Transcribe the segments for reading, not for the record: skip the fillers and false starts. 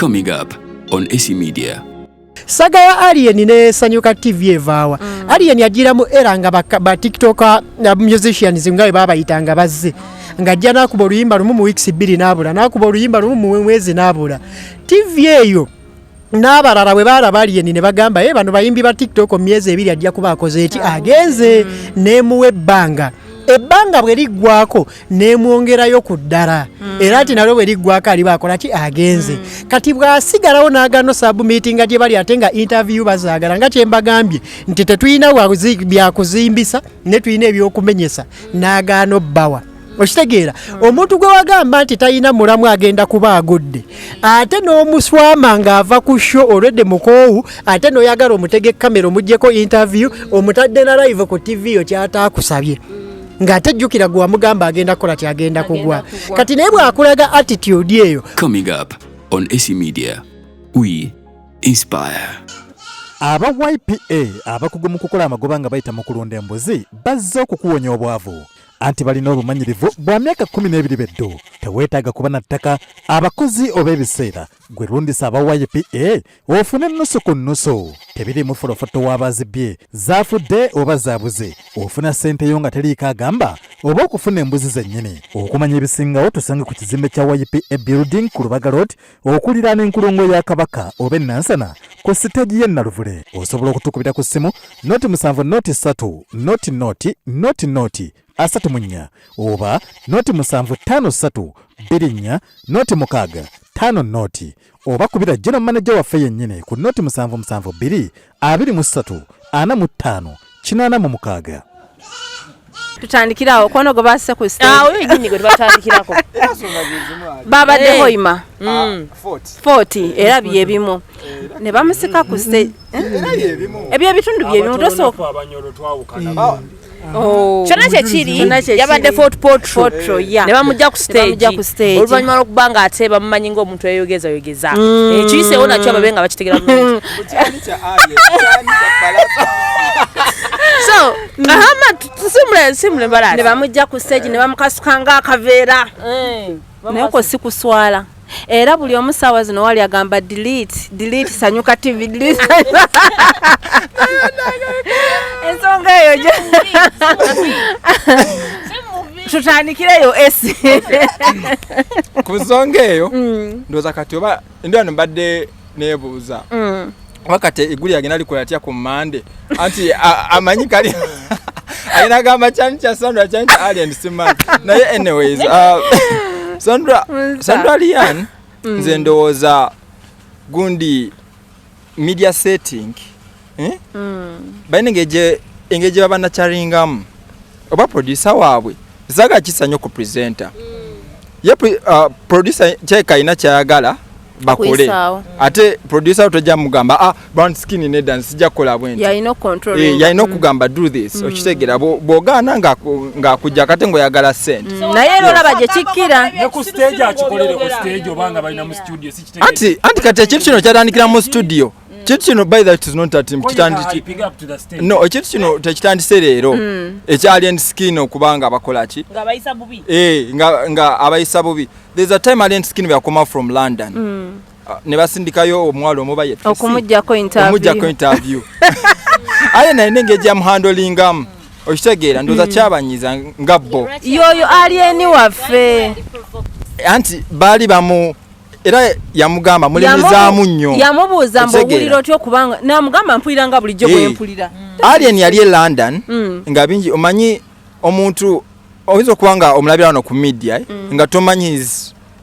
Coming up on AC Media. Saga ya Alien ne Sanyuka TV evaawa. Alien yagiramu era nga ba TikToker musicians nga baba yitanga bazze. Ngajja nakuba oluyimba lumu mu weeks 2 nabula, nakuba oluyimba lumu mu mwezi nabula. TV eyo n'abalala bwe balaba Alien ne bagamba bano bayimbi ba TikTok myezi 2 ajja kuba akoze eki agenze nemuwe ebbanga. Ebbanga bwe liggwako nemwongerayo ku ddala era ati nalwo bwe liggwako ali bakola ki agenze kati bwasigalawo n'agano submitting gye bali ate nga interview bazaagala nga kyembagambye nti tetulina byakuzimbisa ne tulina ebyokumenyesa n'agano bbawa okitegeera omuntu gwe wagamba nti talina mulamu agenda kuba agudde ate n'omuswama ng'ava ku show olwedde mukoowu ate n'oyagala omutege kamera omugyeko interview omutadde na live ku TV yo kyataakusabye ngate jukira gwa mugamba agenda kola ti agenda kugwa kati naye bwakulaga attitude eyo. Coming up on AC Media, we inspire. Aba YPA abakugu mu kukola amagoba nga bayita mu kulunda embuzi bazze okukuwonya obwavu anti balina obumanyirivu bwa myaka 12 beddo teweetaaga kuba na ttaka abakozi oba ebiseera gwe lundisa aba YPA ofune nusu ku nusu tebiri mu folofoto w'abazibbye zaafudde oba zaabuze ofuna ssente yo nga teriiko agamba oba okufuna embuzi zennyini okumanya ebisingawo tusange ku kizimbe kya YPA building ku Lubaga Road okuliraana enkulungo ya Kabaka oba Nansana ku siteegi y'e Naluvule osobola okutukubira ku ssimu noti 7 noti 3 noti asatu munya oba noti 753 2 noti 6 5 noti oba kubira general manager waffe yennyini ku noti 772 23 45 86. Tutandikirawo kono go basse ku stage oyo yinyi go batandikirako baba de hoima 40 era byebimu ne bamusika ku stage ebyo ebitundu byebimu tosoka abanyolo twawukana Chana chechiri yabadde photo ya ne bamujja ku stage oluvanyuma lw'okubanga ate bamumanyi ng'omuntu eyogeza ekiyise wona kyo ababenga bakitegera bulungi so simule balala ne bamujja ku stage ne bamukasukanga akaveera naye ko si kuswala era buli omusawa zino wali agamba delete Sanyuka TV delete ensonga eyo tutanikireyo esi ku nsonga eyo ndoza kati oba ndio mbadde nebuuza wakati iguli agenda likola atya ku Mande anti amanyi kali ayina gamba cyane kya Sandra cyane Alien Simman naye anyways Sandra Lian nze ndowooza gundi media setting bayina engege babana charingamu oba producer waabwe zaga kisanyo ku presenter ye producer kyekaina kyayagala bakole ate producer utojja mugamba brown skin ne dance sijja kola bwenti yaino control yaino kugamba do this okitegera bogana nga kujja kate ngo yagala sent naye lo labaje kikira ne ku stage akikolere ku stage obanga balina mu studio sikitegera anti kate ekintu kino kyatandikira mu studio Chichino by that is not that no chichino tekitandise leero Alien Skin okubanga abakola ki nga bayisa bubi nga abayisa bubi. There's a time Alien Skin we come from London ne basindikayo omwalo omubaye okumujjako interview ale na engage am handling okitegeera ndoza kyabanyiza ngabbo yoyo Alien waffe anti bali bamu era yamugamba mulimizamu nnyo yamubuuza mboguliro tyo kubanga namugamba mpulira nga bulijjo bwempulira Alien yali e London nga bingi omanyi omuntu oyinza kubanga omulabira wano ku media nga tomanyi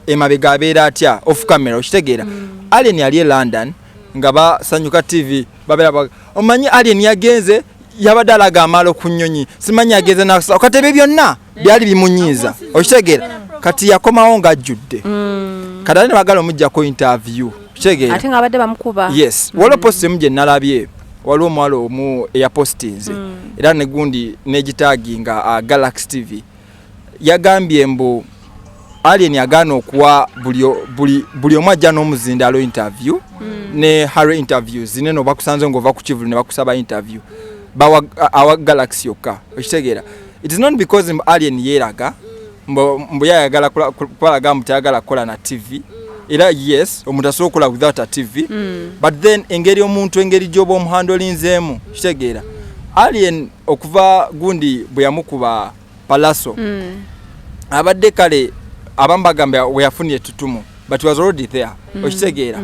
emabega abeera atya off camera okitegeera Alien yali e London nga basanyuka TV babera omanyi Alien yagenze yabadalaga amalo ku nnyonyi simanyi agenze nakasa okatebe byonna byali bimunyiza okitegeera kati yakomawo nga ajjudde kadane bagala omujja ko interview chege ate ngabadde bamukuba yes walo post muje nalabye walo mwalo mu ya postinze era ne gundi negitaginga Galaxy TV yagambye mbu Alien yagano okuwa buli omwajja n'omuzindalo interview ne Harry interviews neno bakusanze ngova ku Kivulu ne bakusaba interview bawa Galaxy yoka okitegeera it is not because Alien yeraga mbo yayagala kwalaga mutayagala kola na TV era yes omuntu asobola okukola without a TV but then engeri omuntu engeri gyoba omuhandolinzeemu kitegeera alien okuva gundi bwe yamukuba palaso abadde kale abamu bagamba weyafunye ettutumu but was already there okitegeera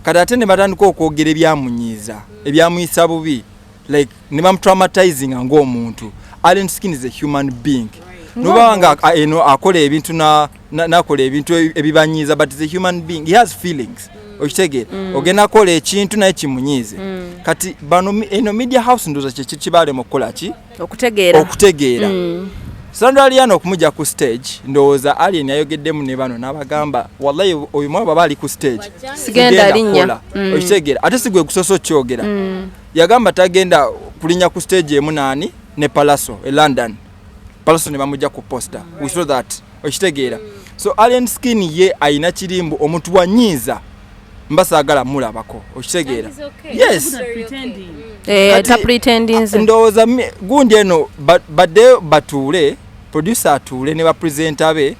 kati ate ne batandika okwogera ebyamunyiiza ebyamuyisa bubi like ne bamutraumatizing ng'omuntu. Alien Skin is a human being. Nobanga akola ebintu nakola ebintu ebibanyiiza but is a human being. He has feelings. Okitegeera ogenda akola ekintu naye kimunyiize kati bano eno media house ndoza kibale mukola ki okutegeera Sandra Liano okumujja ku stage ndowooza Alien yayogeddemu ne bano n'abagamba wallahi oyo mwana baba ali ku stage sigenda linnya okitegeera ate sigwe kusoso kyogera yagamba tagenda kulinya ku stage emu nani ne Palaso e London Palaso ne bamujja ku poster we saw that okitegeera so Alien Skin ye aina kirimbu omuntu wanyiiza mbasagala mulabako okitegeera yes ta pretending ndowooza gundi eno badde batuule producer atuule ne bapresenter be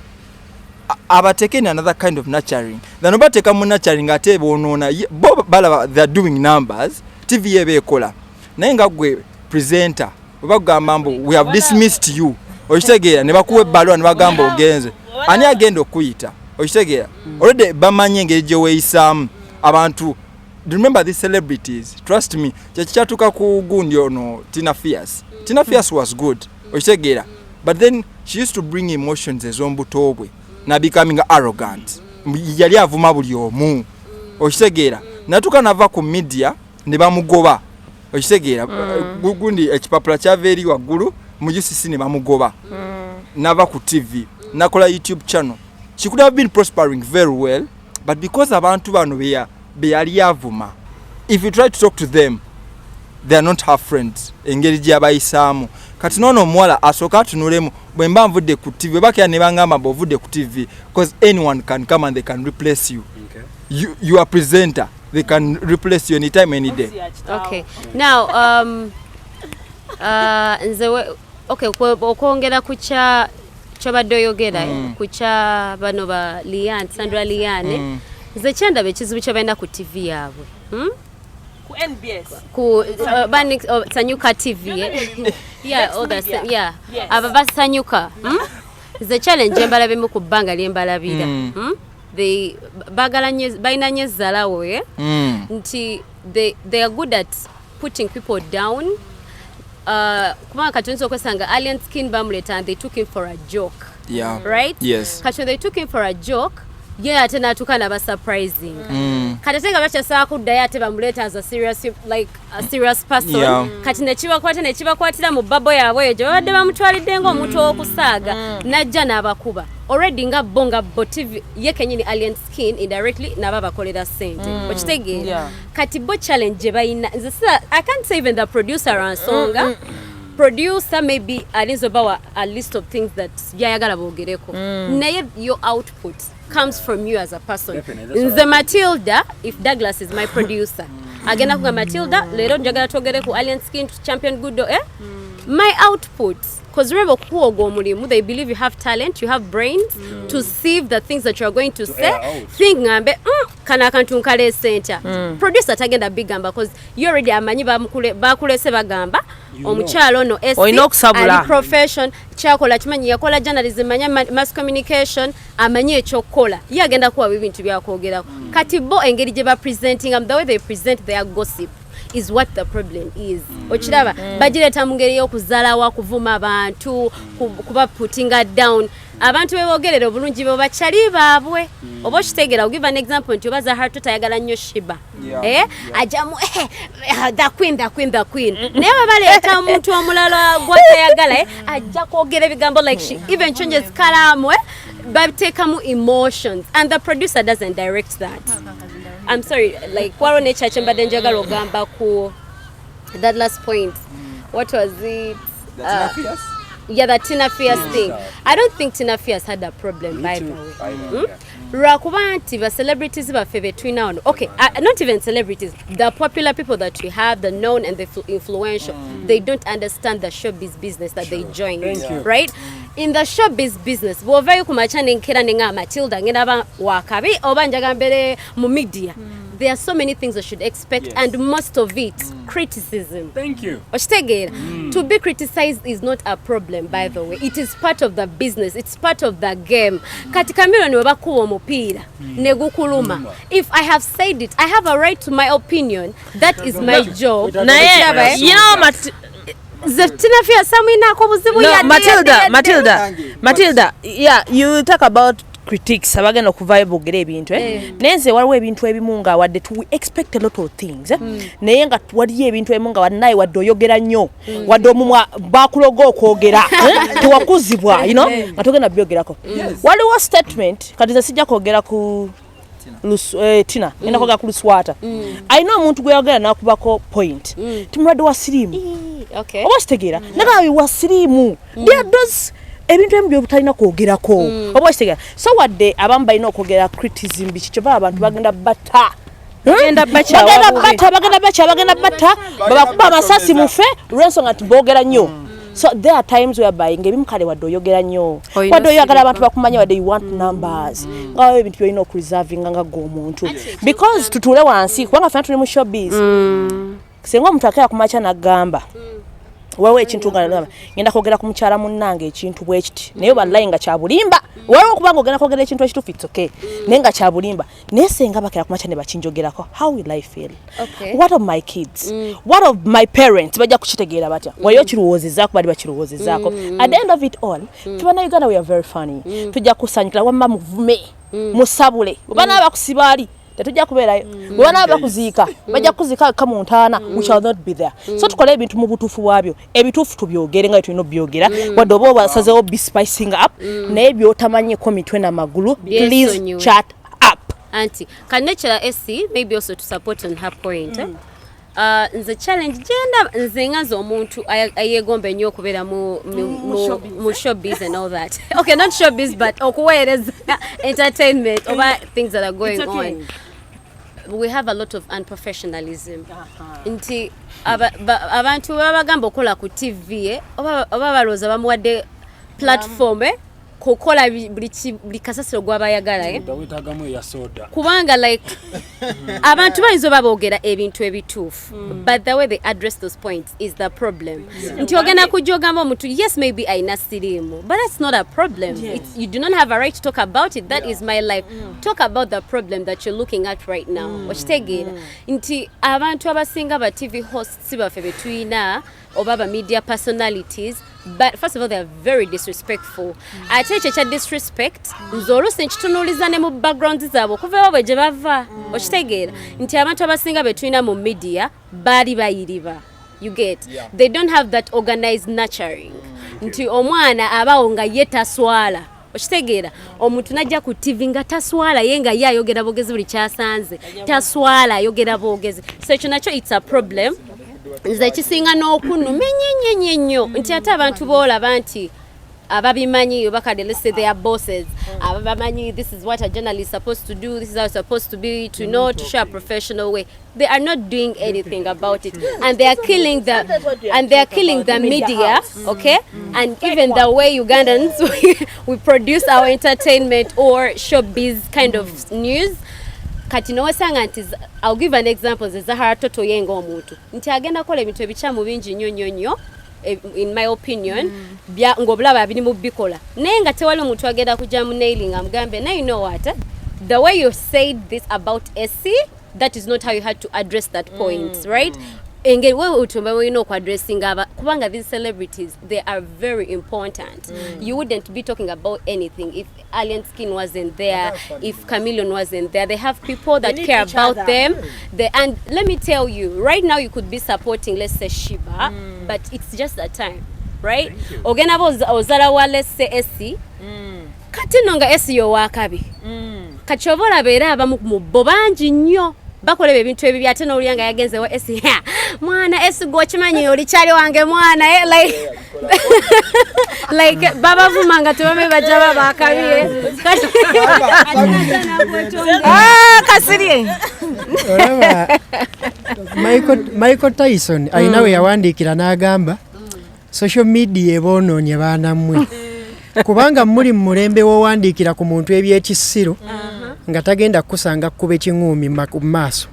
abateke in another kind of nurturing than obateka mu nurturing ate bonoona bo balaba they are doing numbers TV yebekola naye nga gwe presenter bagamba mbu we have dismissed you okitegeera ne bakuwa ebbalwa ne bagamba ogenze ani agenda okuyita okitegeera already bamanye engeri gye weeyisaamu abantu. Remember these celebrities, trust me. Chatuka ku gundi ono Tina Fierce. Tina Fierce was good. Okitegeera. But then she used to bring emotions ezombutobwe na becoming arrogant. Yali avuma buli omu. Okitegeera. Natuka nava ku media ne bamugoba. Okitegeera. Gundi ekipapula kyaveri waggulu mu UCC ne bamugoba. Nava ku TV. Nakola YouTube channel. She could have been prospering very well, but because abantu bano beyali avuma, if you try to talk to them, they are not her friends. Engeri gye abayisaamu kati nono omuwala asooka atunulemu bwe mba nvudde ku TV bakya ne bangamba bw'ovudde ku TV because anyone can come and they can replace you. Okay. You are presenter, they can replace you anytime any day. Okay. Now nze okay okwongera ku kyabadde oyogera ku kya bano ba Liane Sandra Liane nze kyandaba ekizibu kyabalina ku TV yaabwe ku NBS ku Sanyuka TV yeah all that yeah aba basanyuka nze challenge embalabemu ku bbanga lyembalabira they balina nnyo ezzalawo nti they are good at putting people down. Kuma katunzi okwesanga Alien Skin bamuleta and they took him for a joke. Yeah. Right? Yes. Kati they took him for a joke. Yeah, ate natuka naba surprising. Kati tenga bacha saa kuddayo ate bamuleta as a serious person. Yeah. Kati nekiba kwatira mu babo yaabwe ejo badde bamutwalidde ng'omuntu okusaaga najja n'abakuba. Already nga bonga TV ye kenyini Alien Skin indirectly naba bakolera sente. Okitegeera. Kati bo challenge bayina. I can't say even the producer ansonga. Producer maybe alizobawa a list of things that yayagala bogereko. Naye your output comes from you as a person. Nze Matilda, if Douglas is my producer, agenda kuga Matilda, lero njagala twogere ku Alien Skin Champion Good my output, because remember kuogo mulimu, they believe you have talent, you have brains to sieve the things that you are going to say. Think ngambe kana kantu nkale center. Producer tagenda big gamba because you already amanyi bakulese bagamba omukyalo no ali profession kyakola kimanyi yakola journalism manya mass communication amanyi ekyokola ye agenda kuwa ebintu byakwogerako kati bo engeri gye ba presenting the way they present their gossip is what the problem is. Ochiraba bagireta mu ngeri y'okuzalawa kuvuma abantu kuba putting down abantu bebogerera obulungi bo bakyali baabwe oba kitegera. I'll give an example nti obaza Harto tayagala nnyo Shiba ajamu the queen naye baleeta omuntu omulala gwatayagala ajja kwogera ebigambo like she even changes kalamu babiteekamu emotions and the producer doesn't direct that. I'm sorry, like waro nature chembade njagala ogamba ku that last point. What was it? Yeah, the Tina Fierce thing. I don't think Tina Fierce had a problem by the way. Rakubanti the celebrities bafe between now and okay, not even celebrities, the popular people that we have, the known and the influential, they don't understand the showbiz business that they join, right? in the showbiz business bw'ovaayo ku makya nenkera ne nga Matilda ngenda ba wakabi oba njaga mbere mu media. There are so many things I should expect, and most of it, criticism. Thank you. To be criticized is not a problem, by the way. It is part of the business. It's part of the game. Katika miro ni wabakuwa omupira, negukuluma. If I have said it, I have a right to my opinion. That is my job. You know, Matilda, yeah, you talk about critiques abagenda okuvayo bogere ebintu nenze waliwo ebintu ebimu nga wadde to expect a lot of things naye nga waliyo ebintu ebimu nga wadde naye wadde oyogera nnyo wadde omumwa bakuloga okwogera tewakuzibwa nga togenda byogerako waliwo statement kati ze sijja kwogera ku Tina ngenda kwogera ku Luswata ayina omuntu gwe yogera nakubako point timulwadde wa siriimu oba kitegeera naga wa siriimu those ebintu ebimu byobutalina kwogerako oba kitegera so wadde abamu balina okwogera criticism biki kyova abantu bagenda batta bagenda batta babakuba amasasi mufe lwensonga nti boogera nnyo so there are times whereby ng'ebimu kale wadde oyogera nnyo wadde oyagala abantu bakumanya wadde you want numbers ngawo ebintu byolina okureservinga nga gw'omuntu because tutuule wansi kubanga fena tuli mu showbiz singa omuntu akera kumakya n'agamba waliwo ekintu nga ngenda kwogera ku mukyala munnange ekintu bwe kiti naye wallahi nga kyabulimba waliwo okubanga ogenda kwogera ekintu ekituufu it's okay naye nga kyabulimba naye senga bakera kumakya ne bakinjogerako how will I feel what of my kids what of my parents bajja kukitegeera batya waliyo kirowoozezaako bali bakirowoozezaako at the end of it all tubana Uganda we are very funny tujja kusanyukira wamma muvume musabule oba n'abakusibaali tetujja kubeerayo bwana bakuziika bajja kuziika kama ntaana we shall not be there so tukole ebintu mu butuufu bwabyo ebituufu tubyogere nga tulina byogera wadde oba basazeewo be spicing up naye byotamanyeko mitwe n'amagulu please chat up auntie kanechera SC maybe also to support on her point nze challenge genda nze ngaze omuntu ayegombe nnyo okubeera mu showbiz and all that okay not showbiz but okuweereza entertainment over things that are going on we have a lot of unprofessionalism nti abantu babagamba okola ku TV oba balooza bamuwadde platform kukola buli kasasiro gwabayagala kubanga like abantu bayinza baboogera ebintu ebituufu but the way they address those points is the problem nti ogenda kujogamba omuntu yes maybe ayina siriimu but that's not a problem you do not have a right to talk about it that is my life talk about the problem that you're looking at right now okitegeera nti abantu abasinga ba TV hosts baffe betuyina oba ba media personalities but first of all they are very disrespectful ate ekyo kya disrespect nze oluusi nkitunuuliza ne mu background zaabwe okuva bwe gye bava okitegeera nti abantu abasinga betulina mu media baali bayiriba you get they don't have that organized nurturing nti omwana abawo nga ye taswala okitegeera omuntu najja ku TV nga taswala ye nga ye ayogera bogezi buli kyasanze taswala ayogera bogezi so ekyo nakyo it's a problem nze kisinga n'okunumenya nnyo nti ate abantu boolaba nti ababimanyi bakade let's say they are bosses ababimanyi this is what a journalist is supposed to do this is how it's supposed to be to know to show a professional way they are not doing anything about it and they are killing the media okay and even the way Ugandans we produce our entertainment or showbiz kind of news kati nowesanga nti I'll give an example Zahara Toto yenga omuntu nti agenda kola ebintu ebichamu bingi nnyo in my opinion bya ngobulaba bini mu bikola naye nga tewali omuntu agenda kujja mu nailing amugambe now you know what the way you said this about SC that is not how you had to address that point right engeri wewe utumba wino ku addressing kubanga these celebrities they are very important you wouldn't be talking about anything if Alien Skin wasn't there if Chameleon wasn't there they have people that care about them and let me tell you right now you could be supporting let's say Shiba but it's just a time right ogena ozala wa let's say SC kati nonga SC yo wakabi kachobola beera abamu mu bobanji nnyo bakola ebintu ebibi ate n'oluyanga yagenze wa SC mwana SC gokimanyi oli kyali wange mwana like baba vumanga tubame bajja baba akabiye kasiri Michael Tyson ayinawe yawandiikira n'agamba social media eboonoonye baana mmwe kubanga muli mu mulembe w'owandiikira ku muntu ebyekisiro nga tagenda kusanga kuba ekiŋuumi mu maaso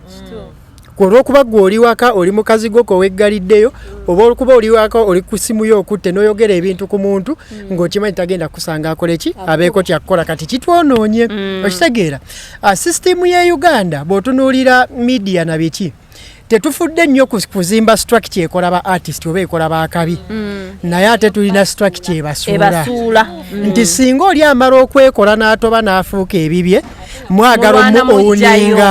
olw'okuba gwe oli waka oli mukazi gwo koweggaliddeyo oba olwokuba oli waka oli ku simu yo okutte n'oyogera ebintu ku muntu ng'okimanyi tagenda kusanga akola ki abeeko kyakukola kati kitwonoonye okitegeera sisitimu y'e Uganda bw'otunuulira midiya na biki tetufudde nnyo kuzimba structure ekola ba artist oba ekola ba kabi naye ate tulina structure ebasuula nti singa oli amala okwekola n'atoba n'afuuka ebibye mwagala omuowuninga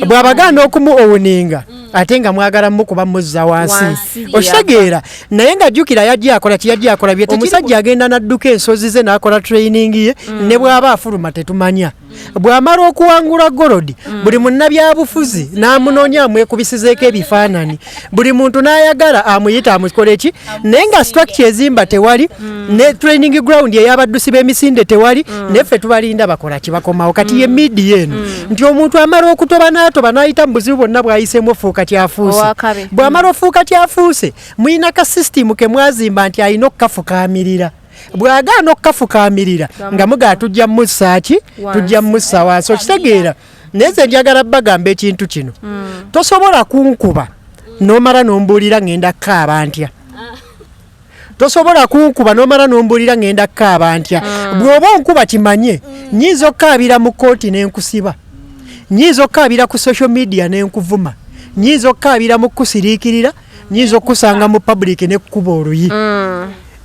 bw'abagaana okumuowuninga ate nga mwagala mukuba muzza wansi okitegeera naye nga jjukira yajja akola kiyajja akola bye omusajja agenda n'adduka ensozi ze n'akola training ye ne bw'aba afuluma tetumanya bw'amala okuwangula golodi buli munnabyabufuzi n'amunoonya amwekubisizeeko ebifaanani buli muntu n'ayagala amuyita amukole ki naye nga structure ezimba tewali ne training ground ey'abaddusi b'emisinde tewali neffe tubalinda bakola kibakomawo kati ye midiya eno nti omuntu amala okutoba n'atoba n'ayita mu buzibu bwonna bw'ayiseemu ofuuka kyafuuse bw'amala ofuuka kyafuuse muyina ka sisitimu ke mwazimba nti alina okukafukaamirira bw'agaana okukafukaamirira nga mugaa tujja mussa ki tujja mussa wansi okitegeera naye nze njagala bagamba ekintu kino tosobola kunkuba n'omala n'ombuulira ngenda kukaaba ntya tosobola kunkuba n'omala n'ombuulira ngenda kukaaba ntya bw'oba onkuba kimanye nnyinza okukaabira mu kooti n'enkusiba nnyinza okukaabira ku social media n'enkuvuma nnyinza okukaabira mu kukusiriikirira nnyinza okukusanga mu public n'ekkuba oluyi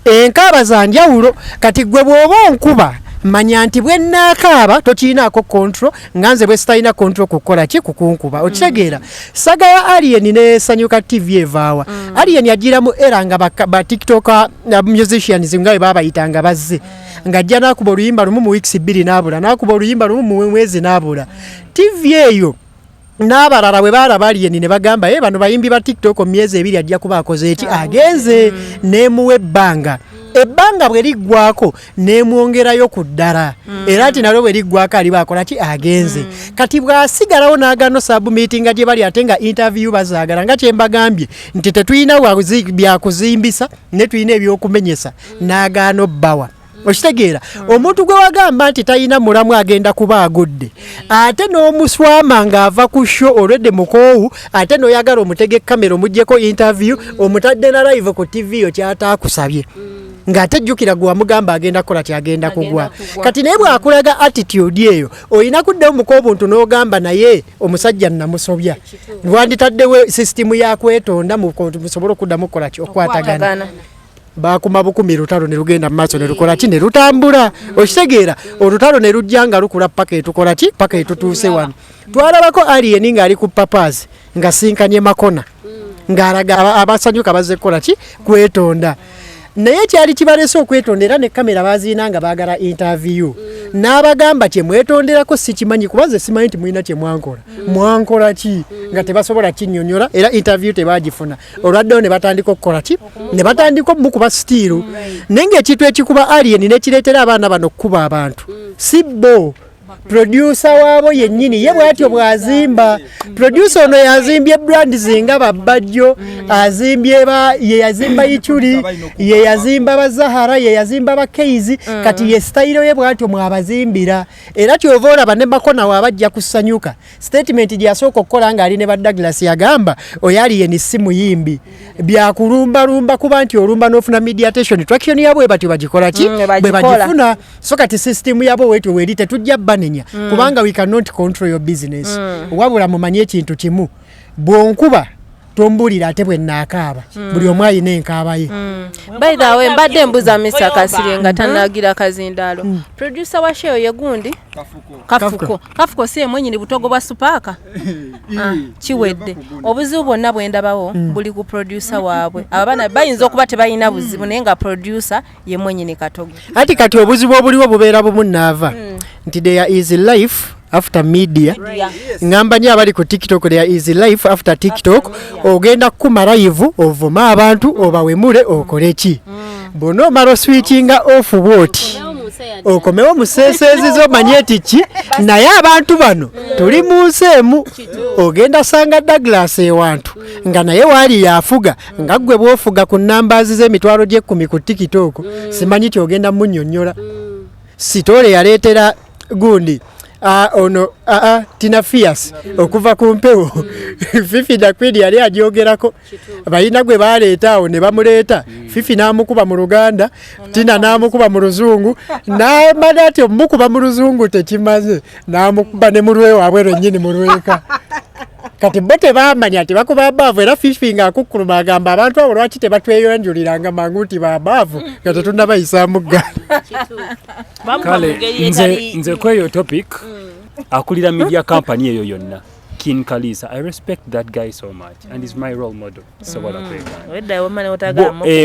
enkaaba za njawulo kati gwe bw'oba onkuba manya nti bwe nnaakaaba tokiinaako control nga nze bwe sitalina control kukola ki kukunkuba okitegeera saga ya Alien ne Sanyuka TV evaawa Alien yagiramu era nga ba tiktoka musicians nga bwe baabayitanga bazze ng'ajja n'akuba oluyimba lumu mu weeks 2 n'abula n'akuba oluyimba lumu mu mwezi n'abula TV eyo n'abalala bwe baalaba Alien ne bagamba bano bayimbi ba tiktok mu myezi 2 ajja kuba akoze eki agenze n'emuwa ebbanga bwe liggwako n'emwongerayo ku ddala era ati nalwo bwe liggwako ali baakola ki agenze kati bw'asigalawo n'agaano sabumiitinga gye bali ate nga interview bazaagala nga kye mbagambye nti tetulina byakuzimbisa ne tulina ebyokumenyesa n'agaano bbawa okitegeera omuntu gwe wagamba nti talina mulamu agenda kuba agudde ate n'omuswama ng'ava ku show olwedde mukoowu ate n'oyagala omutege kamera omuggyeko interview omutadde na live ku TV yo kyataakusabye ng'ate jjukira gwe wamugamba agenda kukola kyagenda kugwa kati naye bw'akulaga attitude eyo olina kuddayo mukoobuntu n'ogamba naye omusajja namusobya wanditaddewo sisitimu yakwetonda musobole okuddamu okukola ki okukwatagana bakuma bukumi lutalo ne lugenda mu maaso ne lukola ki ne lutambula okitegeera olutalo ne lujja nga lukula paka etukola ki paka etutuuse wano twalabako Alien ng'ali ku papazi nga sinkanye makona ng'alaga abasanyuka bazze kukola ki kwetonda naye kyali kibalese okwetonda era ne kamera baziina nga baagala interview n'abagamba kye mwetonderako sikimanyi kubaze simanyi nti mulina kye mwankola ki nga tebasobola kinnyonnyola era interview tebagifuna olwaddewo ne batandika okukola ki ne batandika mukuba sitiiru naye ng'ekintu ekikuba Alien nekireetera abaana bano okukuba abantu si bo producer waabo yennyini ye bw'atyo bw'azimba producer ono yazimbye brand zinga babbajjo azimbye ye yazimba Ichuli ye yazimba bazahara ye yazimba bakeizi kati ye style ye bw'atyo mwabazimbira era kyova olaba ne makona wabajja kusanyuka statement gyasooka okukola nga ali ne ba Douglas yagamba oyali ye ni simu yimbi byakulumba kuba nti olumba n'ofuna mediation traction yabwe batyo bagikola ki bwe bagifuna so kati system yabo wetyo weri tetujja banenya kubanga we cannot control your business wabula mumanye ekintu kimu bwonkuba tombulira ate bwe naakaaba buli omu ayina enkaaba ye by the way mbadde mbuza Mr. Kasirye nga tanagira kazindaalo producer wa show ye gundi kafuko si mwenyini butogo bwa supaka kiwedde obuzibu bwonna bwendabawo buli ku producer waabwe abana bayinza okuba tebalina buzibu naye nga producer ye mwenyini katogo ati kati obuzibu obuliwo bubeera bumu naava nti there is life after media ngamba nyo abali ku TikTok there is life after TikTok ogenda kumala live ovuma abantu obawemule okole ki bono maro switchinga off what okomewo musesezizo manyeti ki naye abantu bano tuli mu nsi emu ogenda sanga Douglas ewantu nga naye waali yafuga nga ggwe bw'ofuga ku nnambaazi z'emitwalo gy'ekkumi ku tikitooko simanyi kyogenda munnyonnyola sitole yaleetera gundi ono Tina Fias okuva ku mpewo Fifi da Queen yali agyogerako balina gwe baleeta awo ne bamuleeta Fifi n'amukuba mu Luganda Tina n'amukuba mu Luzungu n'amala ati omukuba mu Luzungu tekimaze n'amukuba ne mu lwewaabwe lwennyini mu lweka kati bo tebamanya ati bakuba abaavu era Fifi ng'akukkuluma agamba abantu abo lwaki tebatweyonjuliranga mangu nti babaavu nga tetunnabayisaamu ggaali kale nze kweyo topic akulira media company eyo yonna King Kalisa. I respect that guy so much and he's my role model. Sobola kwegana.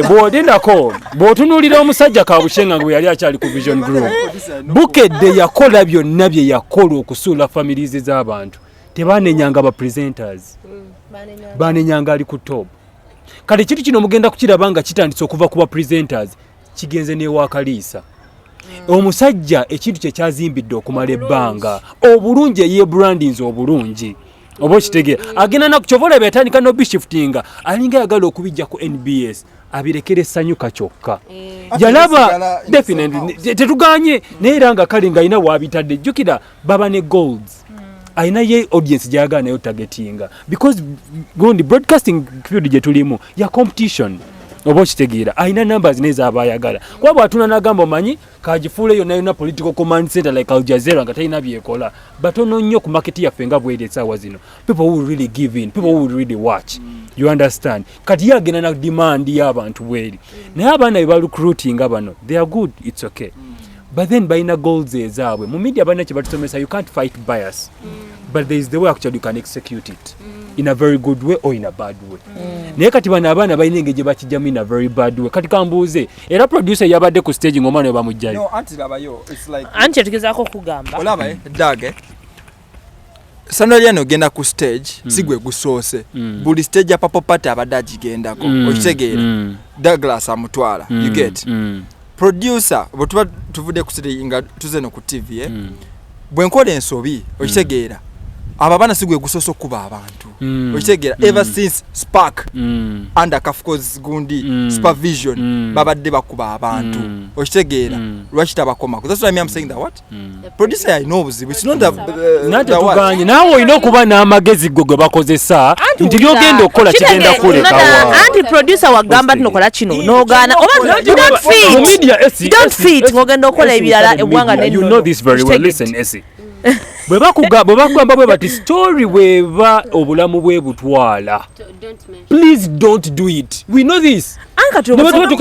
Bw'odendako bw'otunuulira omusajja Kabushenga ngwe yali akyali ku Vision Group. Bukedde yakola byonna bye yakola okusuula families z'abantu. Tebanenyanga ba presenters. Banenyanga ali ku top. Kale kitu kino mugenda kukiraba nga kitandise okuva ku ba presenters kigenze n'ewa Kalisa. Omusajja ekintu kye kyazimbidde okumala ebbanga obulungi ye brandings obulungi obo kitege agenda na kuchovola betandika no bishiftinga alinga yagala okubijja ku NBS abirekere sanyuka kyokka jalaba definitely tetuganye neeranga kali nga ina wabitadde jukira baba ne golds aina ye audience jaga nayo targetinga because gondi broadcasting field je tulimu ya competition obo kitegira aina numbers neza abayagala kwa bwatuna nagamba manyi kajifule yo nayo political command center like Al Jazeera nga tayina byekola but ono nnyo ku market ya fenga bwede sawa zino people who really give in people who really watch you understand kati yagena na demand y'abantu bweri naye abana ba recruiting abano they are good it's okay but then baina goals ezaabwe mu media bana kibatusomesa you can't fight bias but there is the way actually you can execute it in a very good way or in a bad way naye kati bana abana balina engeri bakijjamu in a very bad way kati kambuuze era producer yabadde ku stage ng'omwana we bamujjayo no anti labayo it's like anti tugezaako kugamba olaba dage Sanoliano genda ku stage sigwe gusoose buli stage ya papo pata abadde agigendako okitegeera Douglas amutwala you get producer bwe tuvude ku stage nga tuze no ku TV bwe nkola ensobi okitegeera ababana sigwe gusoso kuba abantu okitegeera ever since Spark under Kafko's gundi supervision babadde bakuba abantu okitegeera lwaki tabakoma that's why I'm saying that what producer I know buzibu it's not nate tuganye nawe ino kuba na amagezi gogwe bakozesa nti byogenda okola kigenda kulekawa anti producer wagamba tunokola kino nogana oba don't fit ngogenda okola ebirala ebwanga neno you know this very well listen Essie bwebakugamba bwe bati story bweba obulamu bwe butwala please don't do it we know this never to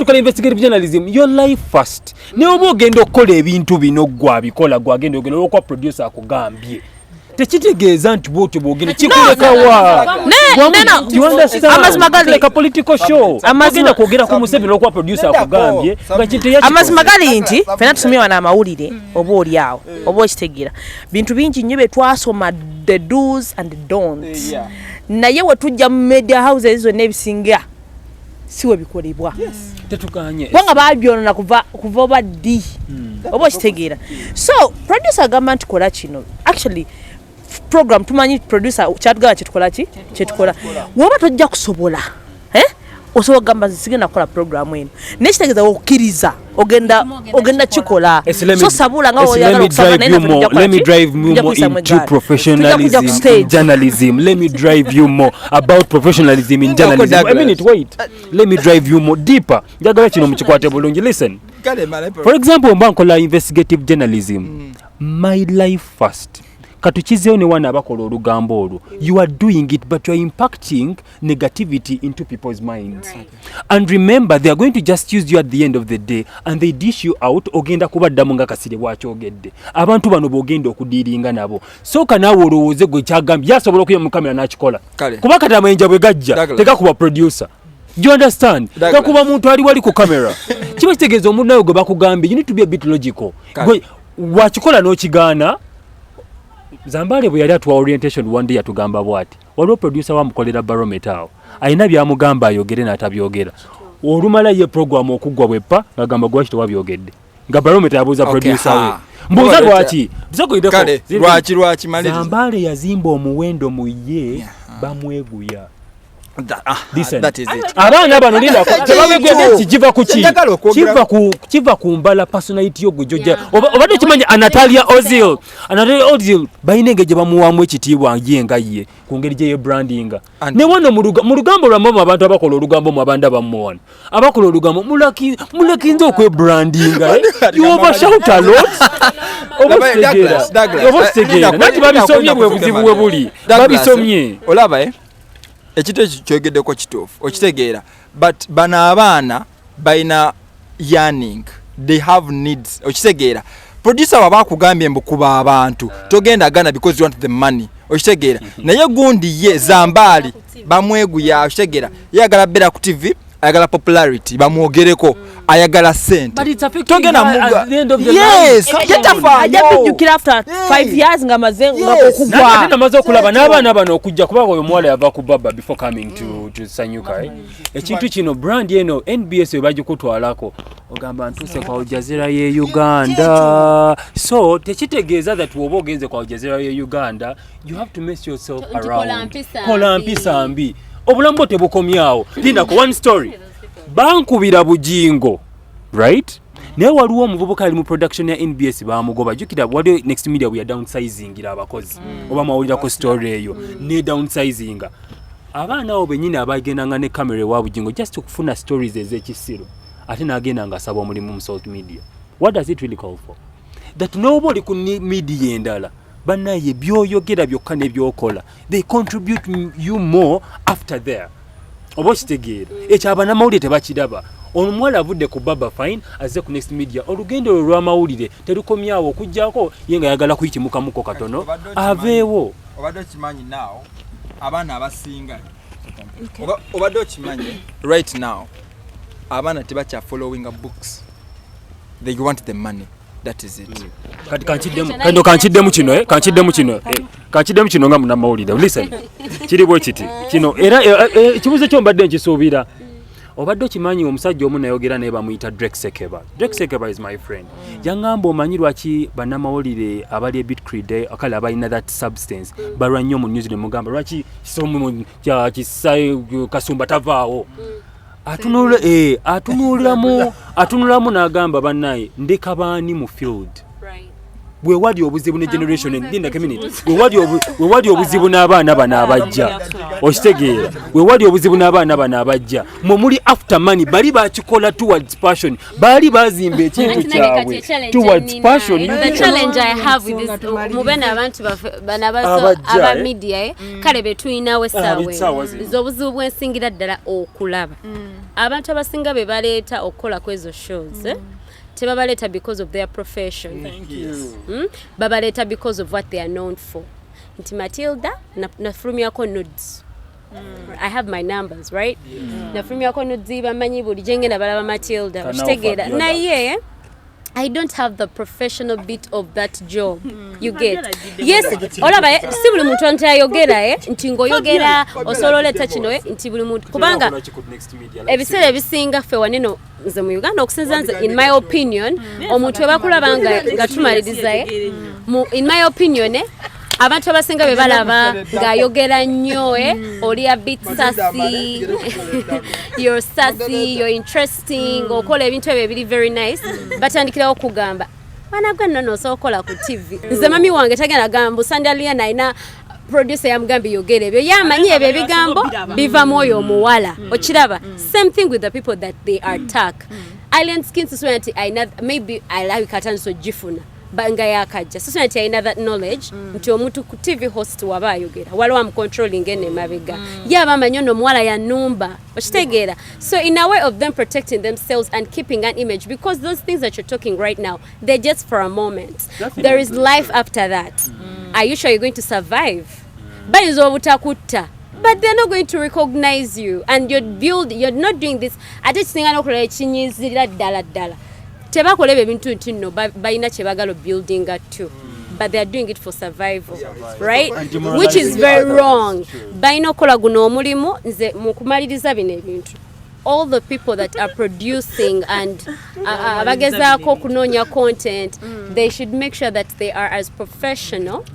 call investigative journalism your life first ne obo ogenda okukola ebintu bino gwa bikola gwagenda ogenda okwa producer akugambye tekitegeeza nti bwotyo bwogenda kikulekawa amazima gali like a political show amazima kwogera ku Museveni okwa producer akugambye nga kintu yakyo amazima gali nti fena tusomye wana amawulire oba oli awo oba okitegeera bintu bingi nnyo bye twasoma the do's and the don'ts naye we tujja mu media houses zonna ebisinga siwe bikolebwa tetukanye wanga babyonona kuva oba ddi oba okitegeera so producer agamba nti kola kino actually program tumanyi producer kyatugala kyetukola woba tojja kusobola osobola kugamba sigenda kukola program eno nekitegeeza okukiriza ogenda kikola so sabula nga oyagala okusaba let me drive you more into professionalism in journalism let me drive you more about professionalism in journalism I mean it wait let me drive you more deeper njagala kino mukikwate bulungi listen for example mba nkola investigative journalism my life first katukizeyo ne wana abakola olugambo olwo you are doing it but you are impacting negativity into people's minds and remember they are going to just use you at the end of the day and they dish you out ogenda kubaddamu nga kasire bwakyogedde abantu bano bogenda okudiiringa nabo soka naawe olowooze gwe kyagambye yasobola okuya mu kamera n'akikola kuba kati amayinja bwe gajja tegakuba producer do you understand gakuba muntu ali wali ku kamera kiba kitegeeza omuntu nawe gwe bakugambye you need to be a bit logical gwe wakikola n'okigaana Zambale bwe yali atuwa orientation one day atugamba bwati waliwo producer wamukolera barometer awo alina byamugamba ayogere n'atabyogera olumala ye program okuggwa bweppa agamba gwaki tewabyogedde nga barometer abuuza producer we mbuuza lwaki kale lwaki maliriza Zambale yazimba omuwendo mu ye bamweguya. That is it. Abaana bano linda kiva ku mbala personality yo gujja obadde kimanya Natalia Ozil bayina engeri bamuwamu ekitiibwa njenga ye ku ngeri gye brandinga ne wano mu lugambo lwa mama abantu abakola olugambo mu abanda bamuwana abakola olugambo mulakinze okwebrandinga you overshout a lot obategera nati babisomye bwe buzibu bwe buli babisomye olaba ekintu ekyo kyogeddeko kituufu okitegeera but bano abaana balina yearning they have needs okitegeera producer waba akugambye mbu kuba abantu togenda gana because you want the money okitegeera naye gundi ye Zambali bamweguya okitegeera yagala bera ku TV ayagala popularity bamwogereko ayagala sente togenda muga yes ajapijukira after 5 years nga mazenga okugwa nati namaze okulaba n'abaana bano okujja kuba oyo mwala yava ku baba before coming to Sanyuka ekintu kino brand eno NBS ebagikutwalako ogamba ntuse kwa Al Jazeera ye Uganda so tekitegeeza that woba ogenze kwa Al Jazeera ye Uganda you have to mess yourself around kola mpisa mbi obulambo tebukomyawo linako one story bankubira bujingo right naye waliwo omuvubuka ali mu production ya NBS bamugoba jukira wali next media we are downsizing ira abakozi oba mawulira ko story eyo ne downsizing abaana abo benyine abagendanga ne camera wa bujingo just okufuna stories ez'ekisiro ate nagenda nga saba omulimu mu Salt Media. What does it really call for? That nobody ku media endala banaye byoyogera byokka ne byokola they contribute you more after there obositegeera ekyo abanamawulire tebakiraba omwala avudde ku baba fine azze ku next media olugendo lw'amawulire terukomyawo okujjako ye nga yagala kuyitimukamuko katono aveewo obadde okimanyi now abaana abasinga obadde okimanyi right now abaana tebakya following books they want the money. That is it. Kati kanchiddemu kino nga munamawulire listen kiri bwe kiti kino era ekibuzo kyo mbadde nkisuubira obadde okimanyi omusajja omu nayogera naye bamuyita Drake Sekeba is my friend yangamba omanyi lwaki bannamawulire abali ebit creed akala abalina that substance balwa nnyo mu New Zealand mugamba lwaki kisomu kya kisai kasumba tavaawo atunulamu n'agamba bannaye ndeka baani mu field bwe wali obuzibu ne generation ndinda community bwe wali obuzibu n'abaana bano abajja okitegeera bwe wali obuzibu n'abaana bano abajja mwe muli after money bali bakikola towards passion bali bazimba ekintu kyabwe towards passion. The challenge I have with this mubena abantu banabaso aba media kale betwinawe sawe zobuzibu bwensingira ddala okulaba abantu abasinga be baleeta okukola kwezo shows tebabaleta because of their profession. Thank you. Babaleta because of what they are known for. Nti Matilda nafulumyako nudes. I have my numbers, right? Nafulumyako nudes bamanyi buli jenge na balaba Matilda. Kitegeera naye I don't have the professional bit of that job. You get? Yes, olaba si buli muntu antayogera nti ngoyogera osololeta kino nti buli muntu kubanga ebiseera ebisinga ffe waneno nze mu Uganda okusinza nze in my opinion omuntu webakulaba nga tumaliriza in my opinion abantu abasinga be balaba ng'ayogera nnyo oli a bit sassy you're sassy you're interesting okola ebintu ebyo biri very nice batandikirawo okugamba banagwa nno n'osookola ku TV nze mami wange tagenda gamba Sandalia naina producer yamugambye yogera ebyo yamanyi ebyo ebigambo biva mwoyo omuwala okiraba same thing with the people that they attack alien skin society maybe alawi katanso gifuna banga yakajja so nti ayina that knowledge nti omuntu ku TV host waba ayogera waliwo am controlling ene mabega yaba amanyi ono mwala ya numba okitegeera so in a way of them protecting themselves and keeping an image because those things that you're talking right now they're just for a moment. Definitely. There is life after that. Are you sure you're going to survive? Balizo obutakutta but they're not going to recognize you and you're not doing this ate kisinga n'okola ekinyizirira ddala tebakola ebintu nti nno balina kyebagala building too but they are doing it for survival, right? Which is very wrong. Balina okola guno omulimu nze mu kumaliriza bino ebintu all the people that are producing and abagezaako kunoonya content, they should make sure that they are as professional.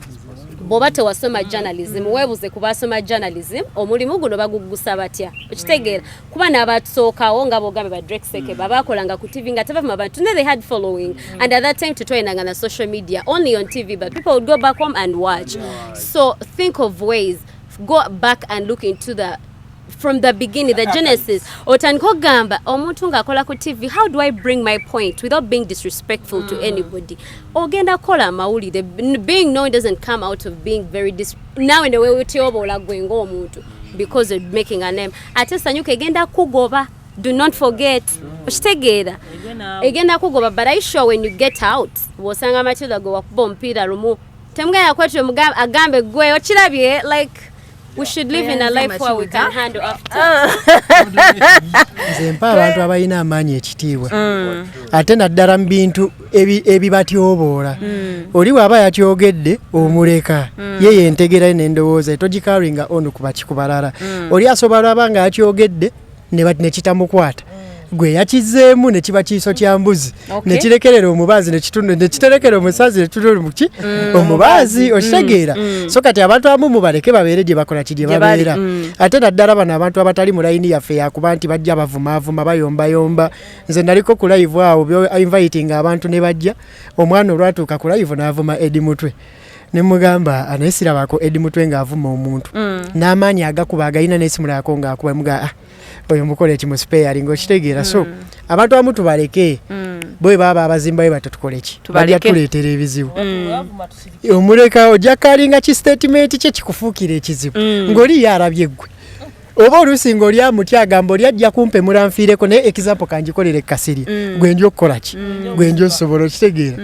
Bwoba tewasoma journalism, weebuze ku basoma journalism, omulimu guno bagugusa batya. Okitegeera kuba n'abatusookawo nga b'ogambe ba Drake Seke babakolanga ku TV nga tebavuma abantu. They had following, and at that time tutwalanga na social media only on TV, but people would go back home and watch. So think of ways, go back and look into from the beginning, the genesis. Otandika gamba omuntu ng'akola ku TV, how do I bring my point without being disrespectful to anybody? Ogenda kola mawulire, being known doesn't come out of being very now in the way utyobola gwenga omuntu because you're making a name. Ate sanyuka egenda kugoba, do not forget. Okitegeera egenda kugoba, but I sure when you get out wosanga Matilda go wakuba omupiira lumu temugenda kwetyo agambe gwe okirabye, like we should live in a life where we can handle after. Nze mpa abantu abalina amaanyi ekitiibwa ate naddala mu bintu ebibatyoboola. Oli bw'aba yakyogedde omuleka ye yentegera n'endowooza togikaringa ono kubalala. Oli asobola aba nga yakyogedde ne kitamukwata, gwe yakizeemu ne kiba kiiso kya mbuzi ne kirekerera omubaazi ne kiterekera omusazi ne tutuli muki omubaazi. Okitegeera so kati abantu abamu mubaleke babeere gye bakola kiri babeera. Ate naddala bano abantu abatali mu layini yaffe yakuba nti bajja bavumaavuma bayombayomba. Nze naliko ku live awo inviting abantu ne bajja, omwana olwatuuka ku live n'avuma Edi Mutwe. Ne mugamba anaisirabako Edi Mutwe ng'avuma omuntu n'amaanyi agakuba agayina n'esimulako ng'akuba muga oyo mukole ekimuspearing. Okitegeera so abantu abamu tubaleke bwe baba abazimba bwe batutukole ki bajja tuleetera ebizibu. Omuleka ojja kalinga ki statement kye kikufuukira ekizibu ng'oli yarabye ggwe oba oluusi ng'oli amuti agamba oli ajja kumpe mulanfiireko naye example kangikolere Kasiri gwe nja okukola ki gwe nja osobola. Okitegeera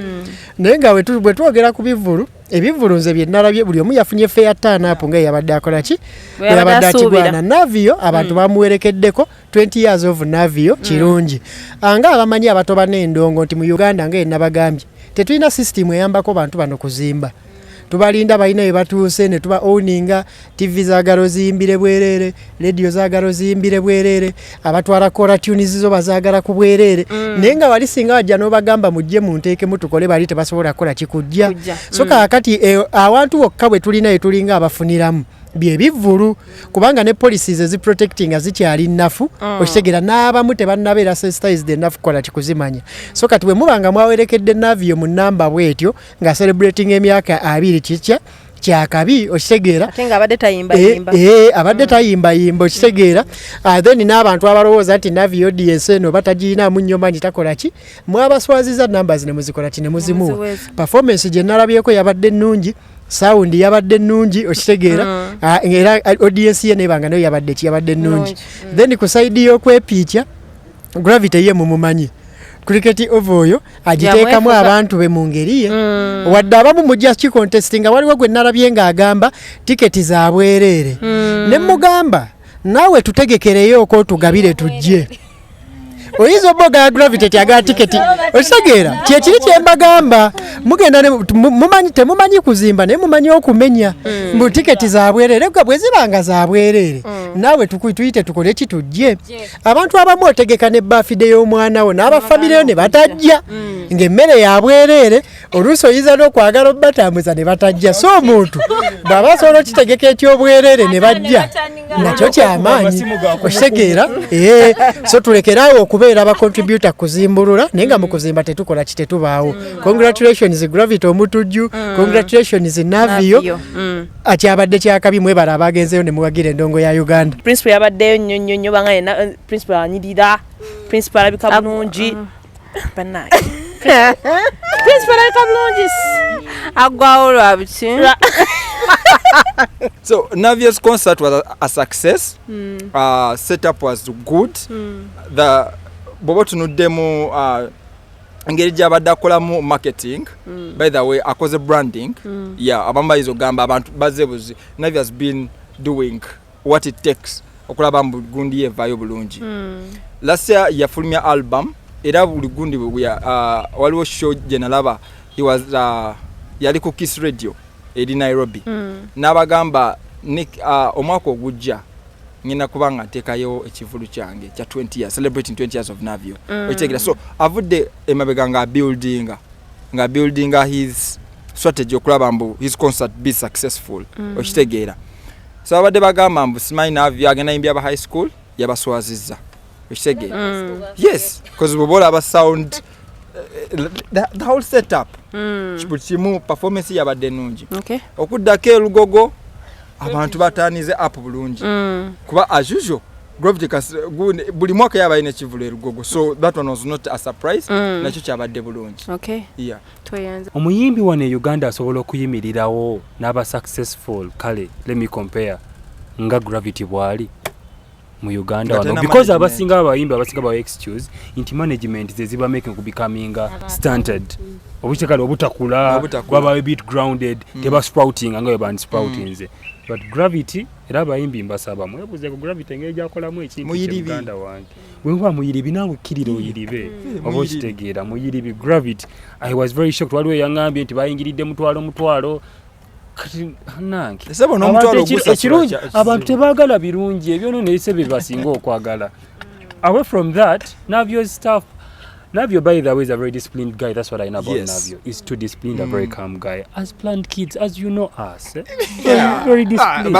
naye nga bwe twogera ku bivulu, ebivulu nze bye nalabye buli omu yafunye fair turn up nga yabadde akola ki yabadde akigwana. Navio abantu bamuwerekeddeko 20 years of Navio kirungi nga abamanyi abatoba n'endongo nti mu Uganda nga nabagambye tetulina system eyambako bantu bano kuzimba. Tubalinda balina bye batuuse ne tuba owninga TV zaagala ziyimbire bwerere, radio zaagala ziyimbire bwerere, abatwala kola tunes zo bazaagala ku bwerere. Naye nga wali singa wajja n'obagamba mujje munteeke mutukole bali tebasobola kukola kikujja. So kaakati awantu wokka bwe tulina etulinga abafuniramu bye bivulu kubanga ne policies eziprotecting zikyali nnafu. Okitegeera n'abamu tebannabeera sensitized enough kukola kikuzimanya. So kati bwe mubanga mwawerekedde Navio mu nnamba bwetyo nga celebrating emyaka 2 kikya kyakabi. Okitegeera abadde tayimbayimba abadde tayimbayimba. Okitegeera then n'abantu abalowooza nti Navio DS eno batagiinaamu nnyo manyi takola ki mwabaswaziza numbers ne muzikola ki ne muzimuwa. Performance gye nalabyeko yabadde nnungi, sound yabadde nnungi. Okitegeera era audience ye nebanga nayo yabadde nnungi. Then ku side y'okwepiikya Gravity ye mumumanyi cricket ovoyo agiteekamu abantu be mu ngeri ye wadde abamu mujja kikontestinga waliwo gwe nalabye ng'agamba tiketi za bwereere ne mugamba naawe tutegekereyo oko tugabire tujje. Oyinza oboga Gravity tyaga tiketi. Okitegeera kyekiri kyembagamba mugenda mumanyi temumanyi kuzimba naye mumanyi okumenya mu tiketi za bwereere gwe bwe zibanga za bwereere naawe tuyite tukole ki tujje. Abantu abamu otegeka ne birthday y'omwana wo n'abafamire ne batajja ng'emmere ya bwereere oluusi oyinza n'okwagala obbatambuza ne batajja. So omuntu bw'aba asobola okitegeka eky'obwereere ne bajja nakyo kyamaanyi. Okitegeera so tulekeraawo okubeera aba contributor kuzimbulula naye nga mu kuzimba tetukola kitetubaawo. Congratulations Gravity omutujju, congratulations Navio akyabadde kyakabi mwebala abagenzeyo ne muwagira endongo ya Uganda. Principal yabaddeyo nnyo banga yena principal anyirira, principal alabika bulungi banaye principal alabika bulungi agwawo lwabiki. So Navio's concert was a success. Setup was good. The bobo tunuddemu engeri gy'abadde akolamu marketing. By the way akoze branding. Abambayizo gamba abantu bazebuzi. Navio has been doing what it takes okulaba mbu gundi yevayo bulungi. Last year yafulumya album era buli gundi waliwo show gye nalaba he was yali ku Kiss Radio eri Nairobi. N'abagamba omwaka ogujja ngina kubanga atekayo ekivulu kyange kya 20 years celebrating 20 years of Navio okitegera so avudde emabega nga building his strategy okulaba mbu his concert be successful okitegera so abadde bagamba mbu simanyi Navio agenda yimbya aba high school yabaswazizza okitegera yes because bobola aba sound the whole setup kimu performance yabadde nungi okuddako elugogo abantu batanize up bulungi kuba as usual Gravity buli mwaka yaba ine kivulu erugogo so that one was not a surprise nakyo kyabadde bulungi yeah omuyimbi wane Uganda asobola okuyimirirawo n'aba successful kale let me compare nga Gravity bwali mu Uganda wano because abasinga abayimbi abasinga ba excuse inti management zeziba making ku becoming stunted obuchekala obutakula baba a bit grounded teba sprouting nga band sprouting but Gravity era abayimbi mbasaba mwebuze ku Gravity ngeja akolamu ekintu mu Uganda wange wewa muyiribi nawe kiriro oyiribe obokitegeera muyiribi Gravity I was very shocked waliwo yangambye nti bayingiridde mutwalo nange ekirungi abantu tebagala birungi ebyo no neyise bibasinga okwagala away from that Navio's stuff Navio by the way is a very disciplined guy that's what I know about Navio is too disciplined a very calm guy as planned kids as you know us very disciplined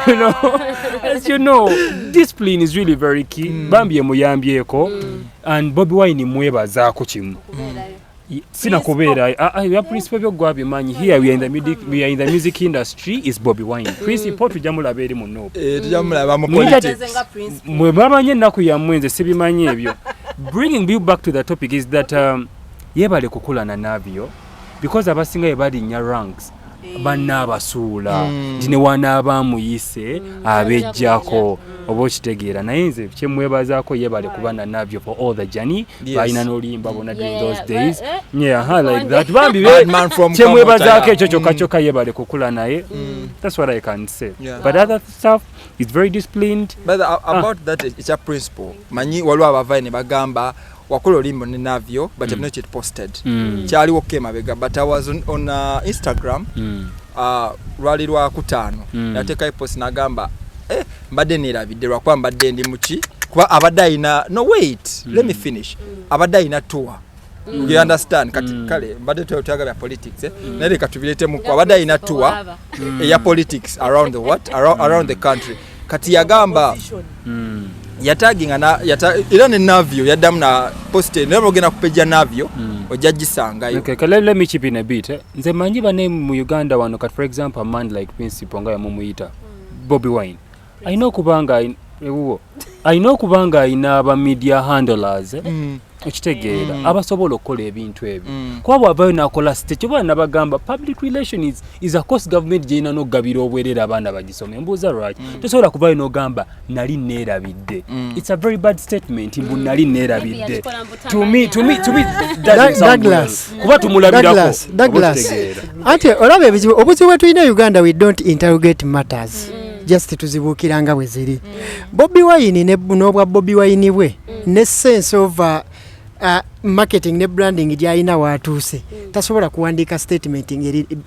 you know as you know discipline is really very key bambye muyambyeko and Bobby Wine mwebazaako kimu sina kubeera ya principle byo gwabye manyi here we are in the music industry is Bobby Wine principle tujamula beri muno tujamula ba mu politics mwe babanye naku ya mwenze sibimanyi ebyo bringing you back to the topic is that yebale kukula na Navio because abasinga yebali nya ranks banabasuula dine wana abamu yise abejjako obokitegeera naye nze kyemwebazaako yebale kubana Navio for all the journey balina nolimba bona during those days like that bambi kyemwebazaako ekyo kyokka yebale kukula naye that's what I can say but other stuff is very disciplined but about that it's a principle manyi waliwo abavaye ne bagamba wakola olimbo ne Navio but have not yet posted kyaliwo kemabega but I was on Instagram lwali lwa kutaano yateeka post nagamba mbadde nerabidde lwakuba mbadde ndi muki kuba abadde ayina no wait let me finish abadde ayina tour you understand kati kale mbadde tuyagala politics naye katubirete mu abadde ayina tour ya politics around the around the country kati yagamba yataginga era ne Navio yaddamu na poste ne bagenda kupeja Navio ojagisanga yo okay let me chip in a bit nze manyi bane mu Uganda wano kat for example a man like Principal nga yamumuyita Bobby Wine I know kubanga ina aba media handlers okitegeera abasobola okukola ebintu ebyo kuba bwavayo nakola stage oba nabagamba public relations is a cost government gyina n'ogabira obwerera abaana bagisome mbuuza lwaki tosobola kuvayo n'ogamba nali neerabidde it's a very bad statement mbu nali neerabidde to me Douglas kuba tumulabirako Douglas ate olaba ebizibu obuzibu bwe tulina Uganda we don't interrogate matters just tuzibuukiranga bwe ziri Bobby Wine n'obwa Bobby Wine bwe ne sense of marketing ne branding gyayina watuuse tasobola kuwandiika statement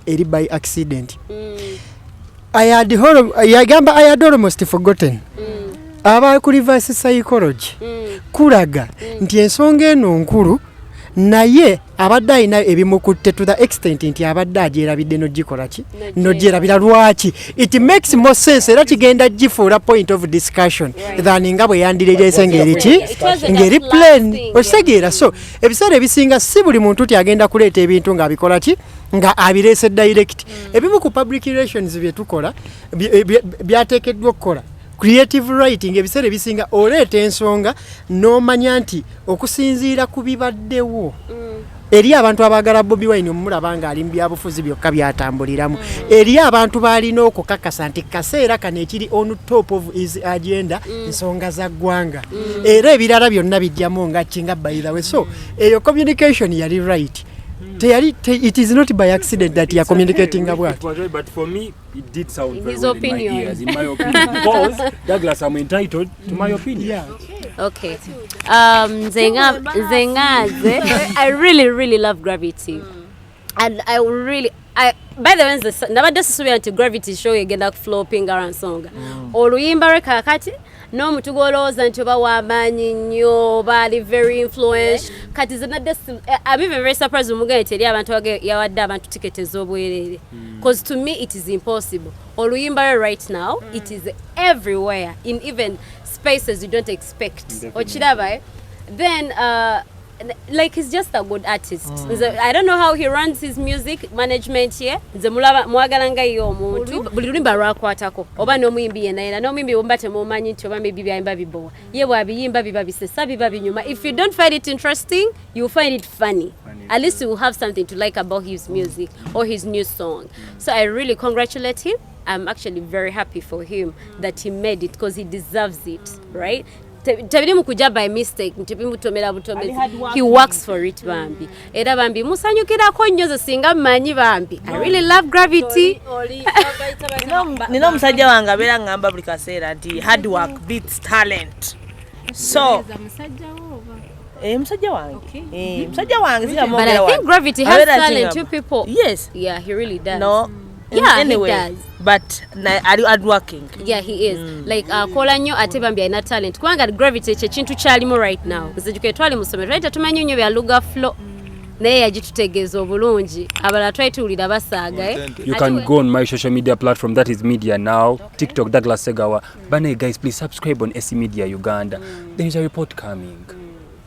eri by accident I had almost forgotten aba ku reverse psychology kulaga nti ensonga eno nkulu naye abadde ayina ebimukutte to the extent nti abadde agyerabidde nogikola ki nogyerabira lwaki it makes more sense era kigenda gifuula point of discussion than nga bwe yandireese ngeri plan okitegeera so ebiseera ebisinga si buli muntu ti agenda kuleeta ebintu ng'abikola ki nga abireese direct ebimu ku public relations bye tukola byateekeddwa okukola creative writing ebiseera ebisinga oleeta ensonga n'omanya nti okusinziira ku bibaddewo eri abantu abagala Bobby Wine omulaba nga ali mu byabufuzi byokka byatambuliramu eri abantu balina okukakasa nti kaseera kano ekiri on top of his agenda ensonga za ggwanga era ebirala byonna bijjamu nga kinga by the way so eyo communication yali right it is not by accident that you are communicating about but for me it did sound in very his well opinion. in my ears in my opinion because Douglas I'm entitled to my opinion okay Zengaze I really love Gravity And I really, by the way, nabadde sisuubira nti Gravity show egenda flopping around songa. Oluyimba lwe kakati n'omuntu gw'olowooza nti oba w'amaanyi nnyo oba ali very influential kati zenadde I'm even very surprised omugane teri abantu yawadde abantu tiketi ez'obwereere because to me it is impossible. Oluyimba lwe right now it is everywhere in even spaces you don't expect. Okiraba then like he's just a good artist. I don't know how he runs his music management here. Nze mwagala nga yo omuntu buli lulimba lwakwatako oba n'omuyimbi yenna n'omuyimbi womba temumanyi nti oba maybe byayimba bibowa ye bwabiyimba biba bisesa biba binyuma. If you don't find it interesting you find it funny. At least you will have something to like about his music or his new song. So I really congratulate him. I'm actually very happy for him that he made it because he deserves it, right? Tabirimu kuja by mistake ntibimutomera butomezi. He works for it bambi. Era bambi musanyukirako nnyo ze singa mmanyi bambi. I really love Gravity. Nino musajja wange abeera ngamba buli kaseera nti hard work beats talent. So musajja wange. Musajja wange But I think Gravity has talent to people. Yes. Yeah, he really does. No. Yeah, anyway, he does. But hard working. Yeah, he is. Like kola nnyo ate bambi alina talent. Kubanga Gravity kye kintu kyalimu right now. Nze twali musomero right tumanyi nnyo bya Luga Flow. Naye yagitutegeeza obulungi. Abalala twayituulira basaaga. You can go on my social media platform that is Media Now, TikTok Douglas Segawa. Bane guys, please subscribe on SC Media Uganda. There is a report coming.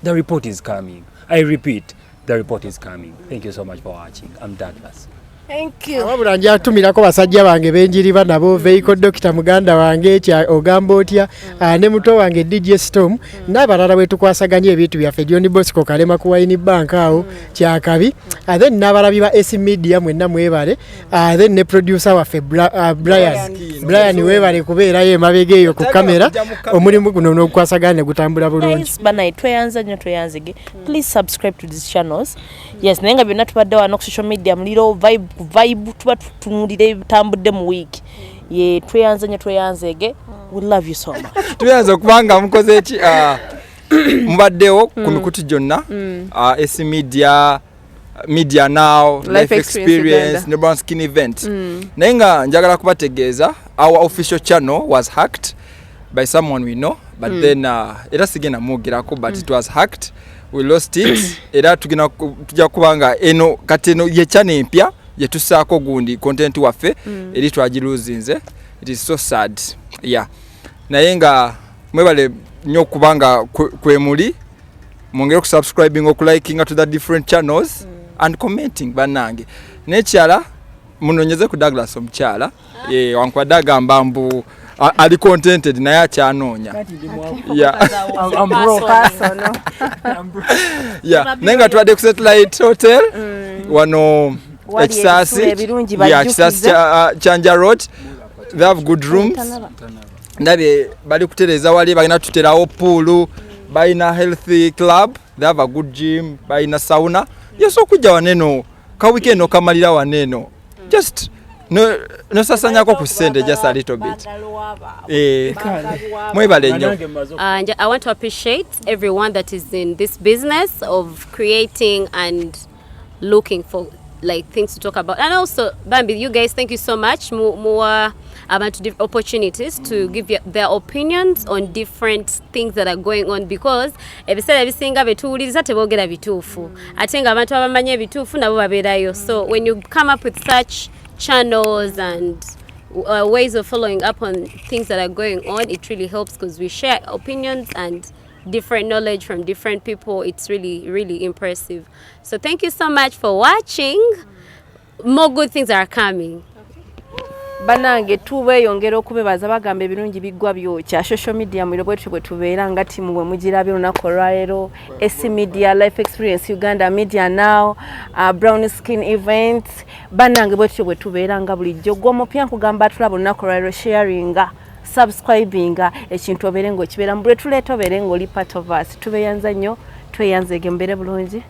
The report is coming. I repeat, the report is coming. Thank you so much for watching. I'm Douglas. Thank you. Wabula njatumirako basajja bange benjiriba nabo vehicle doctor muganda wange kya ogamba otya ne muto wange DJ Storm n'abalala bwe tukwasaganya ebintu byaffe John Bosco Kalema ku Wine Bank awo kyakabi then n'abalabi ba SC Media mwenna mwebale then ne producer waffe Brian webale kubeera ye mabege eyo ku kamera omulimu guno n'okwasaganya gutambula bulungi. Bana tweyanza nnyo tweyanzige. Please subscribe to these channels. Yes, nenga byonna tubadde wano ku social media muliro vibe tuba tunulire tambudde mu week. Ye tweyanzege. We love you so much. Tuyanza kubanga mukoze eki mbaddewo ku mikutu gyonna SC Media Now, Life Experience, ne Brown Skin Event. Naye nga njagala kubategeeza our official channel was hacked by someone we know, but then era sigenda mwogirako but it was hacked. We lost it. Era tujja kubanga eno kateno ye channel empya yetusaako gundi content waffe eri twagiluzinze. It is so sad. Yeah. Naye nga mwebale nnyo kubanga kwemuli mwongere ku subscribing oku liking to the different channels and commenting banange. Nekyala munonyeze ku Douglas omukyala wankwadaga mbambu ali contented naye akyanoonya. I'm broke. Yeah. Nenga tuwadde ku Satellite Hotel wano Ekisasi Chanja Road. They have good rooms. Ndabe bali kutereza wali bagina tuterawo pool, bayina healthy club, they have a good gym, bayina sauna. Yes, okujja waneno ka weekend okamalira waneno. Just no sasanyako ku sente just a little bit. Mwebale nnyo. I want to appreciate everyone that is in this business of creating and looking for like things to talk about. And also Bambi, you guys, thank you so much. More about opportunities to give their opinions on different things that are going on, because ebiseera ebisinga betuwuliriza tebogera bituufu ate nga abantu abamanya ebituufu nabo babeerayo. So when you come up with such channels and ways of following up on things that are going on, it really helps because we share opinions and different knowledge from different people. It's really, really impressive. So thank you so much for watching. More good things are coming. Banange tubeeyongera okubebaza bagamba ebirungi biggwa byokya social media mwiro bwe tubeera nga timu bwe mugirabye lunaku olwaleero SC Media, Life Experience Uganda, Media Now, Brown Skin Event. Banange bwe tubeera nga bulijjo gwo mupya nkugamba tulaba lunaku olwaleero sharinga subscribinga ekintu obeere ng'okibeera mu bwe tuleeta obeere ng'oli part of us. Tubeeyanza nnyo tweyanzege mbere bulungi.